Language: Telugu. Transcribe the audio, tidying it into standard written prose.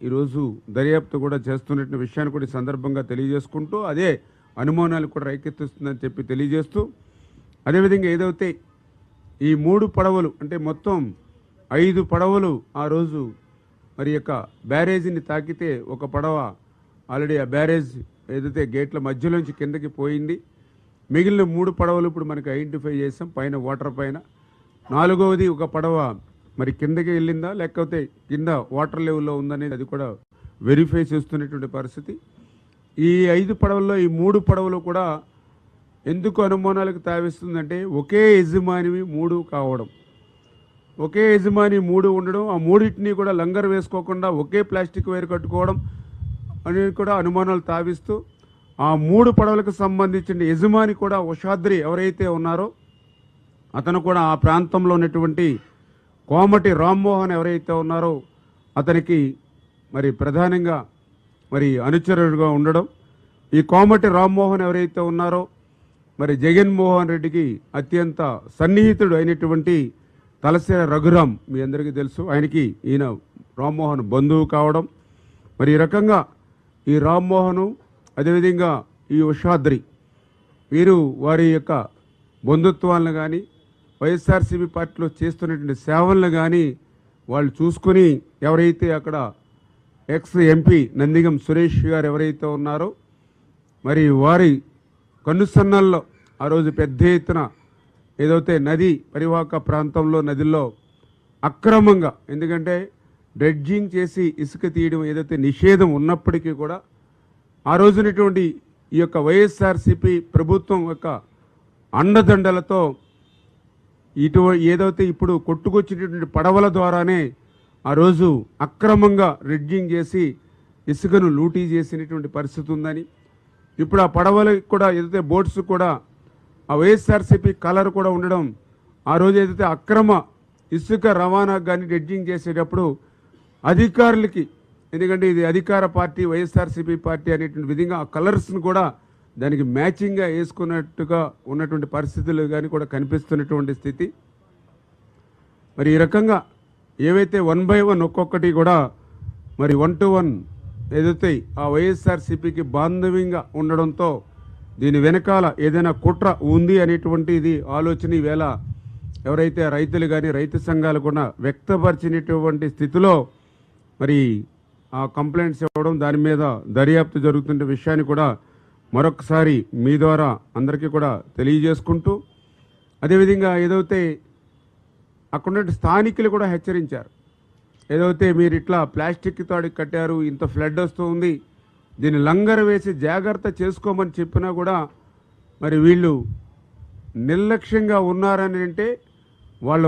ఈరోజు దర్యాప్తు కూడా చేస్తున్న విషయాన్ని కూడా ఈ సందర్భంగా తెలియజేసుకుంటూ అదే అనుమానాలు కూడా రేకెత్తిస్తుందని చెప్పి తెలియజేస్తూ అదేవిధంగా ఏదైతే ఈ 3 పడవలు అంటే మొత్తం 5 పడవలు ఆ రోజు మరి యొక్క బ్యారేజీని తాకితే ఒక పడవ ఆల్రెడీ ఆ బ్యారేజ్ ఏదైతే గేట్ల మధ్యలోంచి కిందకి పోయింది. మిగిలిన 3 పడవలు ఇప్పుడు మనకి ఐడెంటిఫై చేసాం పైన వాటర్ పైన. 4వది ఒక పడవ మరి కిందకి వెళ్ళిందా లేకపోతే కింద వాటర్ లెవెల్లో ఉందనేది అది కూడా వెరిఫై చేస్తున్నటువంటి పరిస్థితి. ఈ 5 పడవల్లో ఈ 3 పడవలు కూడా ఎందుకు అనుమానాలకు తావిస్తుందంటే ఒకే యజమానివి 3 కావడం, ఒకే యజమాని 3 ఉండడం, ఆ 3టిని కూడా లంగర్ వేసుకోకుండా ఒకే ప్లాస్టిక్ వైర్ కట్టుకోవడం అనేది కూడా అనుమానాలు తావిస్తూ ఆ 3 పడవలకు సంబంధించిన యజమాని కూడా ఉషాద్రి ఎవరైతే ఉన్నారో అతను కూడా ఆ ప్రాంతంలో ఉన్నటువంటి కోమటి రామ్మోహన్ ఎవరైతే ఉన్నారో అతనికి మరి ప్రధానంగా మరి అనుచరుడుగా ఉండడం. ఈ కోమటి రామ్మోహన్ ఎవరైతే ఉన్నారో మరి జగన్మోహన్ రెడ్డికి అత్యంత సన్నిహితుడు అయినటువంటి తలసేర రఘురాం మీ అందరికీ తెలుసు. ఆయనకి ఈయన రామ్మోహన్ బంధువు కావడం. మరి ఈ రకంగా ఈ రామ్మోహను అదేవిధంగా ఈ ఉషాద్రి వీరు వారి యొక్క బంధుత్వాలను కానీ వైఎస్ఆర్సీపీ పార్టీలో చేస్తున్నటువంటి సేవలను కానీ వాళ్ళు చూసుకుని ఎవరైతే అక్కడ ఎక్స్ ఎంపీ నందిగం సురేష్ గారు ఎవరైతే ఉన్నారో మరి వారి కన్నుసన్నల్లో ఆ రోజు పెద్ద ఎత్తున ఏదైతే నది పరివాహక ప్రాంతంలో నదిలో అక్రమంగా, ఎందుకంటే డ్రెడ్జింగ్ చేసి ఇసుక తీయడం ఏదైతే నిషేధం ఉన్నప్పటికీ కూడా ఆ రోజునటువంటి ఈ యొక్క వైఎస్ఆర్సీపీ ప్రభుత్వం యొక్క అండదండలతో ఏదైతే ఇప్పుడు కొట్టుకొచ్చినటువంటి పడవల ద్వారానే ఆ రోజు అక్రమంగా డ్రెడ్జింగ్ చేసి ఇసుకను లూటీ చేసినటువంటి పరిస్థితి ఉందని, ఇప్పుడు ఆ పడవలకు కూడా ఏదైతే బోట్స్ కూడా ఆ వైఎస్ఆర్సీపీ కలర్ కూడా ఉండడం, ఆ రోజు ఏదైతే అక్రమ ఇసుక రవాణాకు కానీ డ్రెడ్జింగ్ చేసేటప్పుడు అధికారులకి, ఎందుకంటే ఇది అధికార పార్టీ వైఎస్ఆర్సీపీ పార్టీ అనేటువంటి విధంగా ఆ కలర్స్ను కూడా దానికి మ్యాచింగ్గా వేసుకున్నట్టుగా ఉన్నటువంటి పరిస్థితులు కానీ కూడా కనిపిస్తున్నటువంటి స్థితి. మరి ఈ రకంగా ఏవైతే 1 by 1 ఒక్కొక్కటి కూడా మరి 1 to 1 ఏదైతే ఆ వైఎస్ఆర్సీపీకి బాంధవ్యంగా ఉండడంతో దీని వెనకాల ఏదైనా కుట్ర ఉంది అనేటువంటిది ఆలోచన ఈవేళ ఎవరైతే రైతులు కానీ రైతు సంఘాలు కూడా వ్యక్తపరిచినటువంటి స్థితిలో మరి ఆ కంప్లైంట్స్ ఇవ్వడం, దాని మీద దర్యాప్తు జరుగుతున్న విషయాన్ని కూడా మరొకసారి మీ ద్వారా అందరికీ కూడా తెలియజేసుకుంటూ, అదేవిధంగా ఏదైతే అక్కడ స్థానికులు కూడా హెచ్చరించారు, ఏదైతే మీరు ఇట్లా ప్లాస్టిక్ తాడికి కట్టారు, ఇంత ఫ్లడ్ వస్తూ ఉంది, దీన్ని లంగర్ వేసి జాగ్రత్త చేసుకోమని చెప్పినా కూడా మరి వీళ్ళు నిర్లక్ష్యంగా ఉన్నారని అంటే వాళ్ళ